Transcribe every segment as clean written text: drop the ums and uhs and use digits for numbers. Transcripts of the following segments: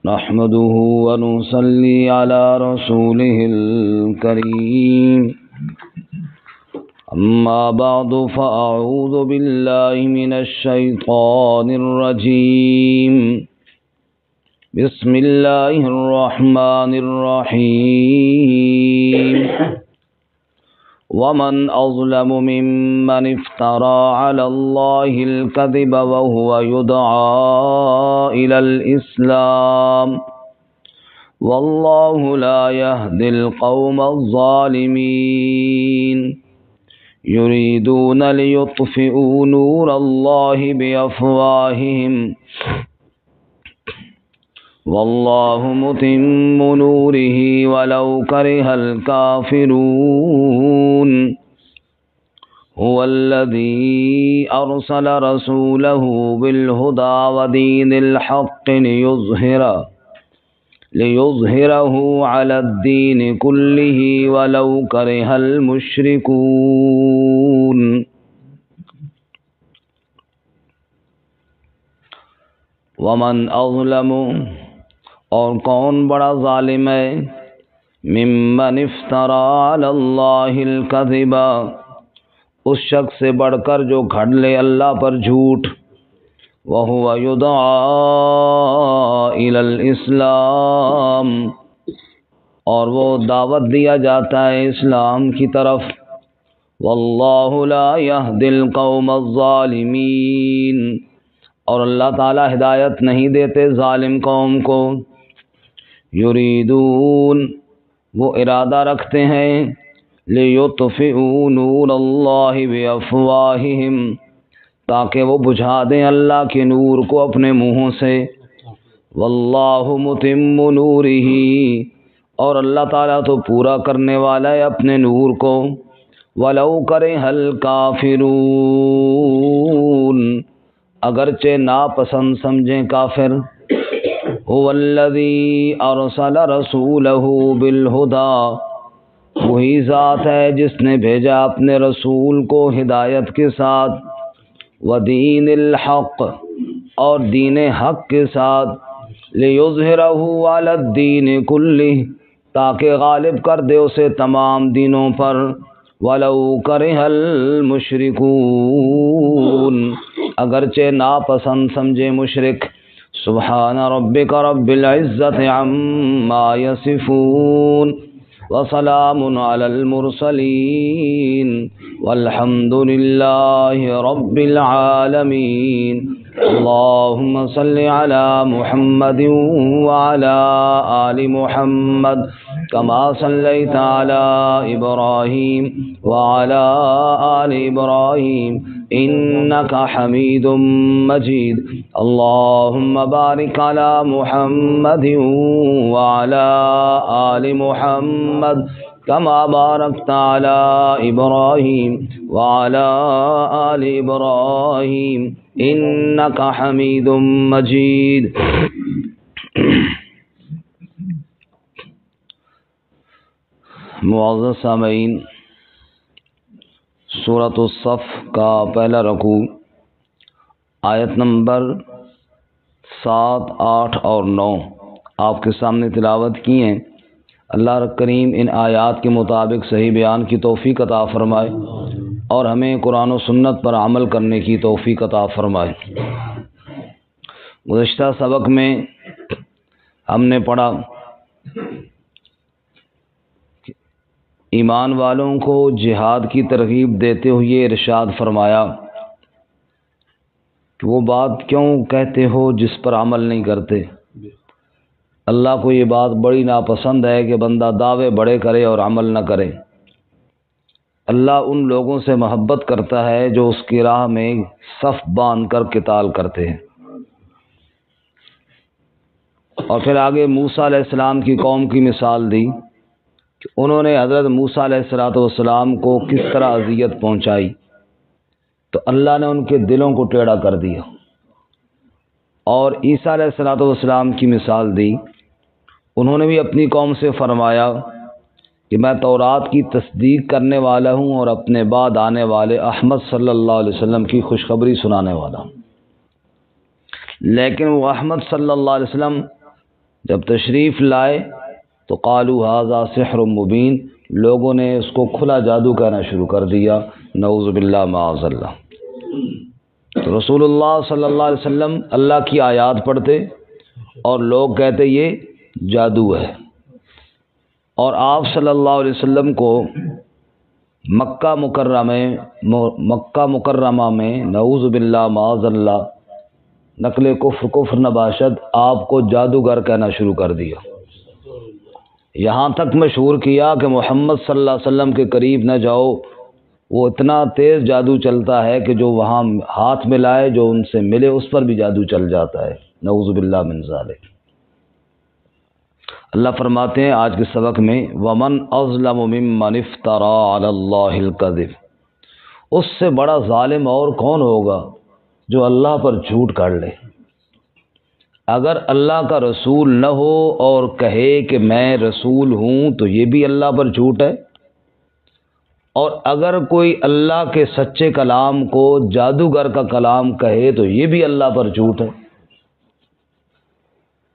نحمده ونصلي على رسوله الكريم أما بعد فأعوذ بالله من الشيطان الرجيم بسم الله الرحمن الرحيم ومن أظلم ممن افترى على الله الكذب وهو يدعى إلى الإسلام والله لا يهدي القوم الظالمين يريدون ليطفئوا نور الله بأفواههم والله متم نوره ولو كره الكافرون هو الذي أرسل رسوله بالهدى ودين الحق ليظهره على الدين كله ولو كره المشركون. ومن أظلم، اور کون بڑا ظالم ہے، ممن افترا علی اللہ الکذب، اس شخص سے بڑھ کر جو گھڑ لے اللہ پر جھوٹ، وہو یدعا الی الاسلام، اور وہ دعوت دیا جاتا ہے اسلام کی طرف، واللہ لا یہدی القوم الظالمین، اور اللہ تعالی ہدایت نہیں دیتے ظالم قوم کو. یریدون، وہ ارادہ رکھتے ہیں، لیطفئوا نور اللہ بافواہہم، تاکہ وہ بجھا دیں اللہ کے نور کو اپنے منہوں سے، واللہ متم نورہ، اور اللہ تعالیٰ تو پورا کرنے والا ہے اپنے نور کو، ولو کرہ الکافرون، اگرچہ ناپسند سمجھیں کافر. هو الذی ارسل رسولہ بالہدی، وہی ذات ہے جس نے بھیجا اپنے رسول کو ہدایت کے ساتھ، ودین الحق، اور دین حق کے ساتھ، لیظہرہ علی الدین کلہ، تاکہ غالب کر دے اسے تمام دینوں پر، ولو کرہ المشرکون، اگرچہ ناپسند سمجھے مشرک. سبحان ربک رب العزت عما یصفون وسلام علی المرسلین والحمد للہ رب العالمین. اللہم صل علی محمد وعلی آل محمد کما صلیت علی ابراہیم وعلی آل ابراہیم انک حمید مجید. اللہم بارک علی محمد وعلی آل محمد کما بارکت علی ابراہیم وعلی آل ابراہیم انک حمید مجید. معزز سامعین، سورۃ الصف کا پہلا رکوع آیت نمبر 7، 8 اور 9 آپ کے سامنے تلاوت کی ہیں. اللہ کریم ان آیات کے مطابق صحیح بیان کی توفیق عطا فرمائے اور ہمیں قرآن و سنت پر عمل کرنے کی توفیق عطا فرمائے. گزشتہ سبق میں ہم نے پڑھا ایمان والوں کو جہاد کی ترغیب دیتے ہوئے ارشاد فرمایا کہ وہ بات کیوں کہتے ہو جس پر عمل نہیں کرتے. اللہ کو یہ بات بڑی ناپسند ہے کہ بندہ دعوے بڑے کرے اور عمل نہ کرے. اللہ ان لوگوں سے محبت کرتا ہے جو اس کی راہ میں صف باندھ کر قتال کرتے ہیں. اور پھر آگے موسیٰ علیہ السلام کی قوم کی مثال دی کہ انہوں نے حضرت موسیٰ علیہ السلام کو کس طرح اذیت پہنچائی، تو اللہ نے ان کے دلوں کو ٹیڑھا کر دیا. اور عیسیٰ علیہ السلام کی مثال دی، انہوں نے بھی اپنی قوم سے فرمایا کہ میں تورات کی تصدیق کرنے والا ہوں اور اپنے بعد آنے والے احمد صلی اللہ علیہ وسلم کی خوشخبری سنانے والا ہوں. لیکن وہ احمد صلی اللہ علیہ وسلم جب تشریف لائے تو قالوا ھذا سحر مبین، لوگوں نے اس کو کھلا جادو کہنا شروع کر دیا، نعوذ باللہ معاذ اللہ۔ تو رسول اللہ صلی اللہ علیہ وسلم اللہ کی آیات پڑھتے اور لوگ کہتے یہ جادو ہے، اور آپ صلی اللہ علیہ وسلم کو مکہ مکرمہ میں نعوذ باللہ معاذ اللہ نقل کفر نباشد آپ کو جادوگر کہنا شروع کر دیا، یہاں تک مشہور کیا کہ محمد صلی اللہ علیہ وسلم کے قریب نہ جاؤ، وہ اتنا تیز جادو چلتا ہے کہ جو وہاں ہاتھ ملائے، جو ان سے ملے، اس پر بھی جادو چل جاتا ہے، نعوذ باللہ من ذالک۔ اللہ فرماتے ہیں آج کے سبق میں وَمَنْ أَظْلَمُ مِمَّنِ افْتَرَىٰ عَلَى اللَّهِ الْكَذِبَ، اس سے بڑا ظالم اور کون ہوگا جو اللہ پر جھوٹ کر لے۔ اگر اللہ کا رسول نہ ہو اور کہے کہ میں رسول ہوں تو یہ بھی اللہ پر جھوٹ ہے، اور اگر کوئی اللہ کے سچے کلام کو جادوگر کا کلام کہے تو یہ بھی اللہ پر جھوٹ ہے۔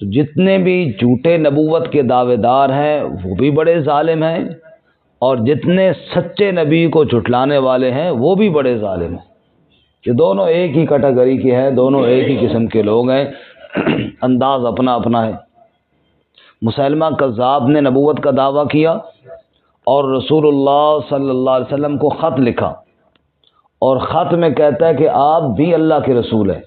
تو جتنے بھی جھوٹے نبوت کے دعوے دار ہیں وہ بھی بڑے ظالم ہیں، اور جتنے سچے نبی کو جھٹلانے والے ہیں وہ بھی بڑے ظالم ہیں، کہ دونوں ایک ہی کیٹیگری کے ہیں، دونوں ایک ہی قسم کے لوگ ہیں، انداز اپنا اپنا ہے۔ مسیلمہ کذاب نے نبوت کا دعویٰ کیا اور رسول اللہ صلی اللہ علیہ وسلم کو خط لکھا، اور خط میں کہتا ہے کہ آپ بھی اللہ کے رسول ہیں۔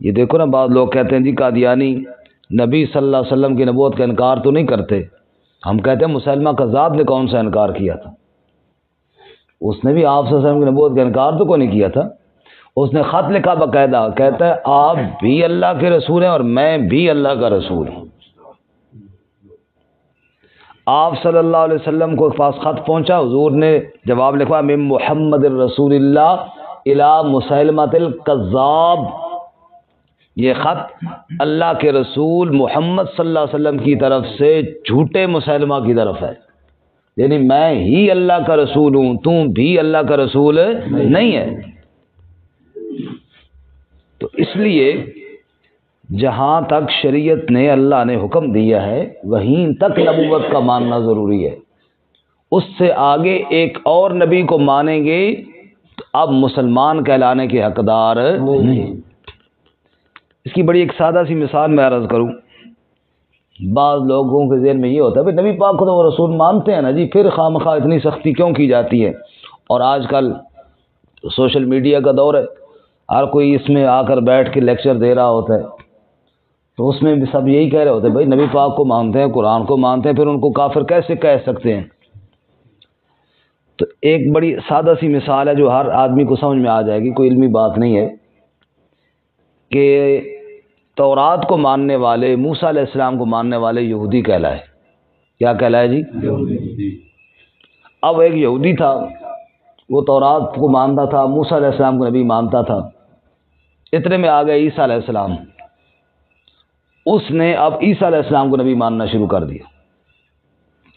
یہ دیکھو نا، بعض لوگ کہتے ہیں جی قادیانی نبی صلی اللہ علیہ وسلم کی نبوت کا انکار تو نہیں کرتے، ہم کہتے ہیں مسیلمہ کذاب نے کون سا انکار کیا تھا؟ اس نے بھی آپ صلی اللہ علیہ وسلم کی نبوت کا انکار تو کوئی نہیں کیا تھا، اس نے خط لکھا باقاعدہ، کہتا ہے آپ بھی اللہ کے رسول ہیں اور میں بھی اللہ کا رسول ہوں۔ آپ صلی اللہ علیہ وسلم کو پاس خط پہنچا، حضور نے جواب لکھا من محمد الرسول اللہ الی مسیلمۃ الکذاب، یہ خط اللہ کے رسول محمد صلی اللہ علیہ وسلم کی طرف سے جھوٹے مسیلمہ کی طرف ہے، یعنی میں ہی اللہ کا رسول ہوں، تم بھی اللہ کا رسول نہیں ہے۔ تو اس لیے جہاں تک شریعت نے اللہ نے حکم دیا ہے وہیں تک نبوت کا ماننا ضروری ہے، اس سے آگے ایک اور نبی کو مانیں گے تو اب مسلمان کہلانے کے حقدار نہیں۔ اس کی بڑی ایک سادہ سی مثال میں عرض کروں، بعض لوگوں کے ذہن میں یہ ہوتا ہے نبی پاک کو تو وہ رسول مانتے ہیں نا جی، پھر خواہ اتنی سختی کیوں کی جاتی ہے؟ اور آج کل سوشل میڈیا کا دور ہے، ہر کوئی اس میں آ کر بیٹھ کے لیکچر دے رہا ہوتا ہے، تو اس میں بھی سب یہی کہہ رہے ہوتے ہیں بھائی نبی پاک کو مانتے ہیں، قرآن کو مانتے ہیں، پھر ان کو کافر کیسے کہہ سکتے ہیں؟ تو ایک بڑی سادہ سی مثال ہے جو ہر آدمی کو سمجھ میں آ جائے گی، کوئی علمی بات نہیں ہے، کہ تورات کو ماننے والے، موسیٰ علیہ السلام کو ماننے والے یہودی کہلائے۔ کیا کہلائے جی؟ یہودی۔ اب ایک یہودی تھا، وہ تورات کو مانتا تھا، موسیٰ علیہ السلام کو نبی مانتا تھا، اتنے میں آ گئے عیسیٰ علیہ السلام، اس نے اب عیسیٰ علیہ السلام کو نبی ماننا شروع کر دیا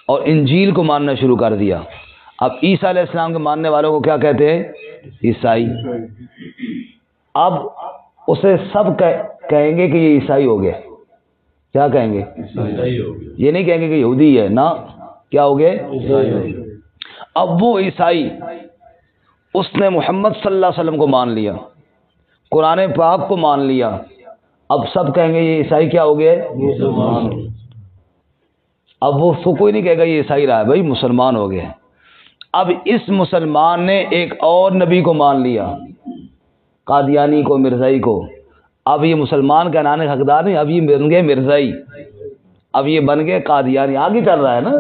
اور انجیل کو ماننا شروع کر دیا۔ اب عیسیٰ علیہ السلام کے ماننے والوں کو کیا کہتے ہیں؟ عیسائی۔ اب اسے سب کہیں گے کہ یہ عیسائی ہو گیا۔ کیا کہیں گے؟ عیسائی ہو گیا۔ یہ نہیں کہیں گے کہ یہودی ہے، نا کیا ہو گئے؟ عیسائی ہو گیا۔ اب وہ عیسائی، اس نے محمد صلی اللہ علیہ وسلم کو مان لیا، قرآن پاک کو مان لیا، اب سب کہیں گے یہ عیسائی کیا ہو گئے؟ مسلمان۔ اب وہ کوئی نہیں کہے گا یہ عیسائی رہا ہے، بھائی مسلمان ہو گئے۔ اب اس مسلمان نے ایک اور نبی کو مان لیا، قادیانی کو، مرزائی کو، اب یہ مسلمان کہلانے کے حقدار نہیں، اب یہ بن گئے مرزائی، اب یہ بن گئے قادیانی۔ آگے چل رہا ہے نا،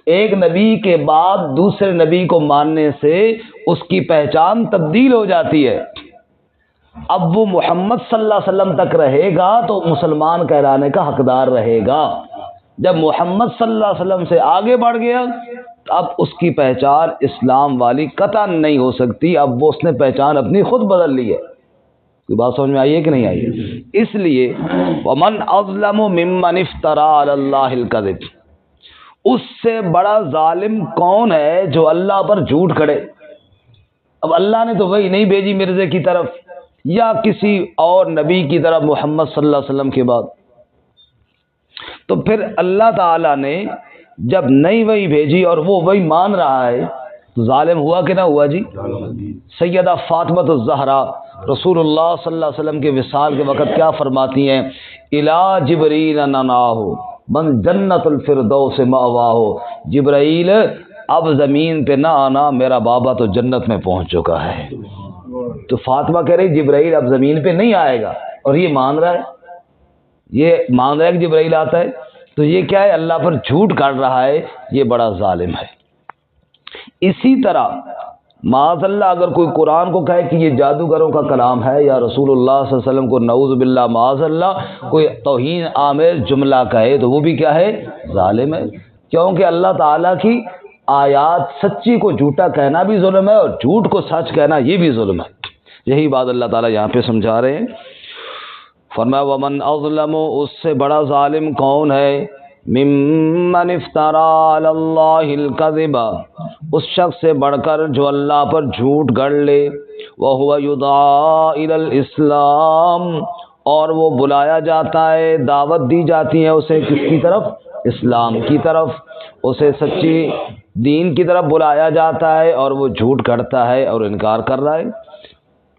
ایک نبی کے بعد دوسرے نبی کو ماننے سے اس کی پہچان تبدیل ہو جاتی ہے۔ اب وہ محمد صلی اللہ علیہ وسلم تک رہے گا تو مسلمان کہلانے کا حقدار رہے گا، جب محمد صلی اللہ علیہ وسلم سے آگے بڑھ گیا اب اس کی پہچان اسلام والی قطعاً نہیں ہو سکتی، اب وہ اس نے پہچان اپنی خود بدل لی ہے۔ کوئی بات سمجھ میں آئی ہے کہ نہیں آئی ہے؟ اس لیے وَمَنْ أَظْلَمُ مِمَّنِ افْتَرَىٰ عَلَى اللَّهِ الْكَذِبَ، اس سے بڑا ظالم کون ہے جو اللہ پر جھوٹ کھڑے؟ اب اللہ نے تو وہی نہیں بھیجی مرزے کی طرف یا کسی اور نبی کی طرف محمد صلی اللہ علیہ وسلم کے بعد، تو پھر اللہ تعالیٰ نے جب نئی وحی بھیجی اور وہ وہی مان رہا ہے تو ظالم ہوا کہ نہ ہوا جی؟ سیدہ فاطمہ الزہرا رسول اللہ صلی اللہ علیہ وسلم کے وصال کے وقت کیا فرماتی ہیں؟ الا جبریل نناہ من جنت الفردوس مأواہ، جبرائیل اب زمین پہ نہ آنا، میرا بابا تو جنت میں پہنچ چکا ہے۔ تو فاطمہ کہہ رہی جبرائیل اب زمین پہ نہیں آئے گا، اور یہ مان رہا ہے، یہ مان رہا ہے کہ جبرائیل آتا ہے، تو یہ کیا ہے؟ اللہ پر جھوٹ کاٹ رہا ہے، یہ بڑا ظالم ہے۔ اسی طرح معاذ اللہ اگر کوئی قرآن کو کہے کہ یہ جادوگروں کا کلام ہے، یا رسول اللہ صلی اللہ علیہ وسلم کو نعوذ باللہ معاذ اللہ کوئی توہین آمیز جملہ کہے، تو وہ بھی کیا ہے؟ ظالم ہے، کیونکہ اللہ تعالیٰ کی آیات سچی کو جھوٹا کہنا بھی ظلم ہے، اور جھوٹ کو سچ کہنا یہ بھی ظلم ہے۔ یہی بات اللہ تعالیٰ یہاں پہ سمجھا رہے ہیں۔ فرمایا ومن اظلم، اس سے بڑا ظالم کون ہے؟ ممن افترا علی اللہ الکذب، اس شخص سے بڑھ کر جو اللہ پر جھوٹ گڑ لے، وہو یدعی الی الاسلام، اور وہ بلایا جاتا ہے، دعوت دی جاتی ہے اسے کس کی طرف؟ اسلام کی طرف، اسے سچی دین کی طرف بلایا جاتا ہے، اور وہ جھوٹ گھڑتا ہے اور انکار کر رہا ہے۔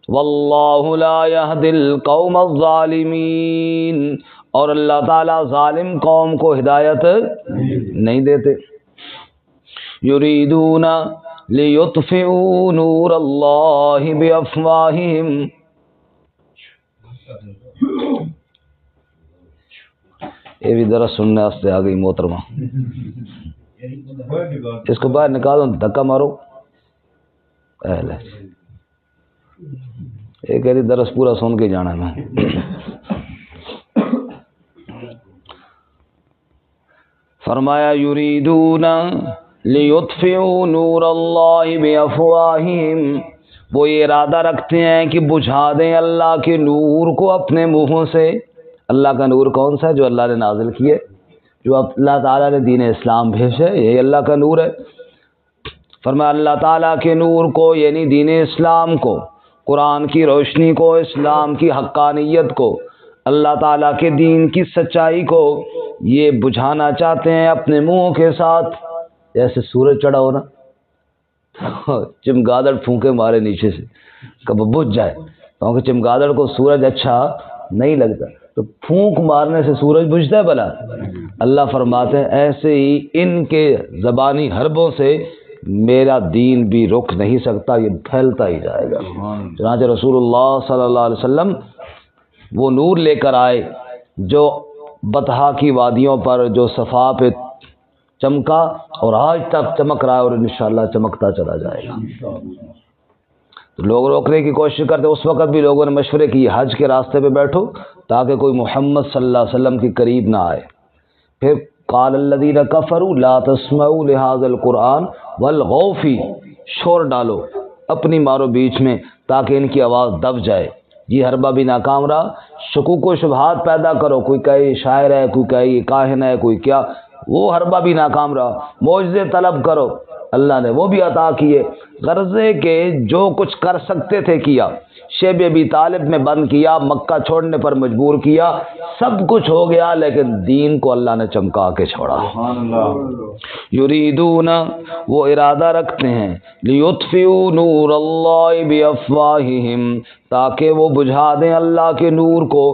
واللہ لا یہدی القوم الظالمین، اور اللہ تعالیٰ ظالم قوم کو ہدایت نہیں دیتے۔ یریدون لیطفئوا نور اللہ بافواہہم، یہ بھی درس سننے واسطے آ گئی محترمہ، اس کو باہر نکالو، دھکا مارو۔ اہل یہ کہہ رہی درس پورا سن کے جانا ہے میں۔ فرمایا یریدون لیطفئوا نور اللہ بافواہہم، وہ یہ ارادہ رکھتے ہیں کہ بجھا دیں اللہ کے نور کو اپنے منہوں سے۔ اللہ کا نور کون سا ہے؟ جو اللہ نے نازل کیے، جو اللہ تعالیٰ نے دین اسلام بھیجے، یہی اللہ کا نور ہے۔ فرمایا اللہ تعالیٰ کے نور کو، یعنی دین اسلام کو، قرآن کی روشنی کو، اسلام کی حقانیت کو، اللہ تعالیٰ کے دین کی سچائی کو یہ بجھانا چاہتے ہیں اپنے منہوں کے ساتھ۔ جیسے سورج چڑھا ہو نا، چمگادڑ پھونکے مارے نیچے سے کب بجھ جائے، کیونکہ چمگادڑ کو سورج اچھا نہیں لگتا، تو پھونک مارنے سے سورج بجھتا ہے بھلا؟ اللہ فرماتے ہیں ایسے ہی ان کے زبانی حربوں سے میرا دین بھی رک نہیں سکتا، یہ پھیلتا ہی جائے گا۔ چنانچہ رسول اللہ صلی اللہ علیہ وسلم وہ نور لے کر آئے جو بطحا کی وادیوں پر، جو صفا پہ چمکا، اور آج تک چمک رہا ہے، اور انشاءاللہ چمکتا چلا جائے گا۔ تو لوگ روکنے کی کوشش کرتے، اس وقت بھی لوگوں نے مشورے کی حج کے راستے پہ بیٹھو تاکہ کوئی محمد صلی اللہ علیہ وسلم کے قریب نہ آئے۔ پھر قال الذین کفروا لا تسمعوا لهذا القرآن والغوا فیہ، شور ڈالو اپنی مارو بیچ میں تاکہ ان کی آواز دب جائے۔ یہ حربہ بھی ناکام رہا، شکوک و شبہات پیدا کرو، کوئی کہے یہ شاعر ہے، کوئی کہے یہ کاہن ہے، کوئی کیا، وہ حربہ بھی ناکام رہا۔ معجزے طلب کرو، اللہ نے وہ بھی عطا کیے، غرضے کہ جو کچھ کر سکتے تھے کیا۔ شیب ابی طالب میں بند کیا، مکہ چھوڑنے پر مجبور کیا، سب کچھ ہو گیا، لیکن دین کو اللہ نے چمکا کے چھوڑا۔ یریدون، وہ ارادہ رکھتے ہیں، لیطفئوا نور اللہ بافواہہم، تاکہ وہ بجھا دیں اللہ کے نور کو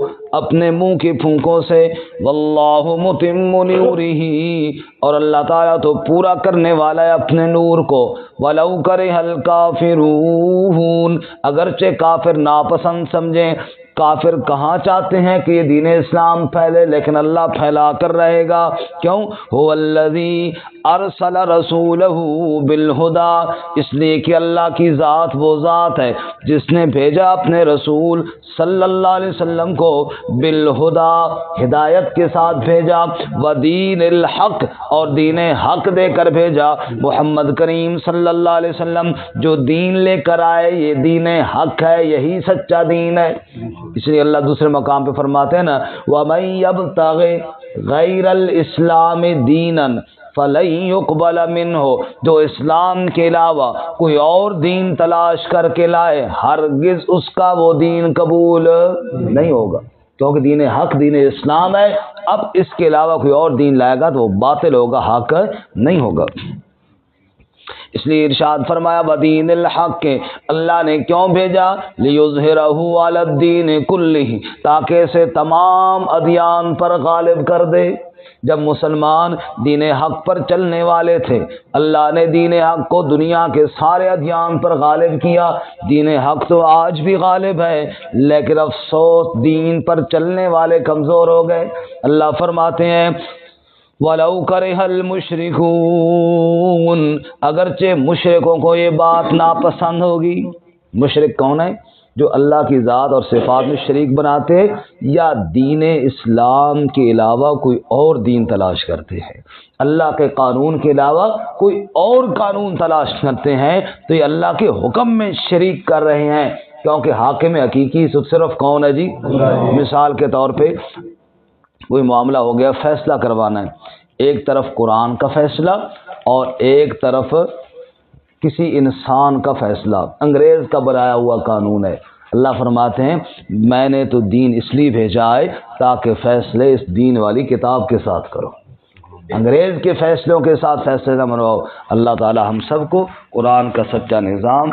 اپنے منہ کی پھونکوں سے۔ واللہ متم نورہ، اور اللہ تعالیٰ تو پورا کرنے والا ہے اپنے نور کو۔ ولو کرہ الکافرون، اگرچہ کافر ناپسند سمجھیں۔ کافر کہاں چاہتے ہیں کہ یہ دین اسلام پھیلے، لیکن اللہ پھیلا کر رہے گا۔ کیوں؟ هو الذی ارسل رسولہ بالہدی، اس لیے کہ اللہ کی ذات وہ ذات ہے جس نے بھیجا اپنے رسول صلی اللہ علیہ وسلم کو بالہدی، ہدایت کے ساتھ بھیجا، ودین الحق، اور دین حق دے کر بھیجا۔ محمد کریم صلی اللہ علیہ وسلم جو دین لے کر آئے، یہ دین حق ہے، یہی سچا دین ہے۔ اس لیے اللہ دوسرے مقام پہ فرماتے ہیں نا، وَمَن يَبْتَغِ غَيْرَ الْإِسْلَامِ دِينًا فَلَن يُقْبَلَ مِنْهُ، جو اسلام کے علاوہ کوئی اور دین تلاش کر کے لائے، ہرگز اس کا وہ دین قبول نہیں ہوگا۔ کیونکہ دین حق دین اسلام ہے. اب اس کے علاوہ کوئی اور دین لائے گا تو وہ باطل ہوگا، حق نہیں ہوگا. اس لیے ارشاد فرمایا بدین الحق کے اللہ نے کیوں بھیجا؟ لیظہرہ علی الدین کلہ، تاکہ اسے تمام ادیان پر غالب کر دے. جب مسلمان دین حق پر چلنے والے تھے، اللہ نے دین حق کو دنیا کے سارے ادیان پر غالب کیا. دین حق تو آج بھی غالب ہے، لیکن افسوس دین پر چلنے والے کمزور ہو گئے. اللہ فرماتے ہیں وَلَوْ كَرِهَ الْمُشْرِكُونَ، اگرچہ مشرکوں کو یہ بات ناپسند ہوگی. مشرک کون ہے؟ جو اللہ کی ذات اور صفات میں شریک بناتے یا دین اسلام کے علاوہ کوئی اور دین تلاش کرتے ہیں، اللہ کے قانون کے علاوہ کوئی اور قانون تلاش کرتے ہیں، تو یہ اللہ کے حکم میں شریک کر رہے ہیں. کیونکہ حاکم حقیقی صرف کون ہے جی؟ مثال کے طور پہ کوئی معاملہ ہو گیا، فیصلہ کروانا ہے، ایک طرف قرآن کا فیصلہ اور ایک طرف کسی انسان کا فیصلہ، انگریز کا بنایا ہوا قانون ہے. اللہ فرماتے ہیں میں نے تو دین اس لیے بھیجا ہے تاکہ فیصلے اس دین والی کتاب کے ساتھ کرو، انگریز کے فیصلوں کے ساتھ فیصلے نہ منواؤ. اللہ تعالی ہم سب کو قرآن کا سچا نظام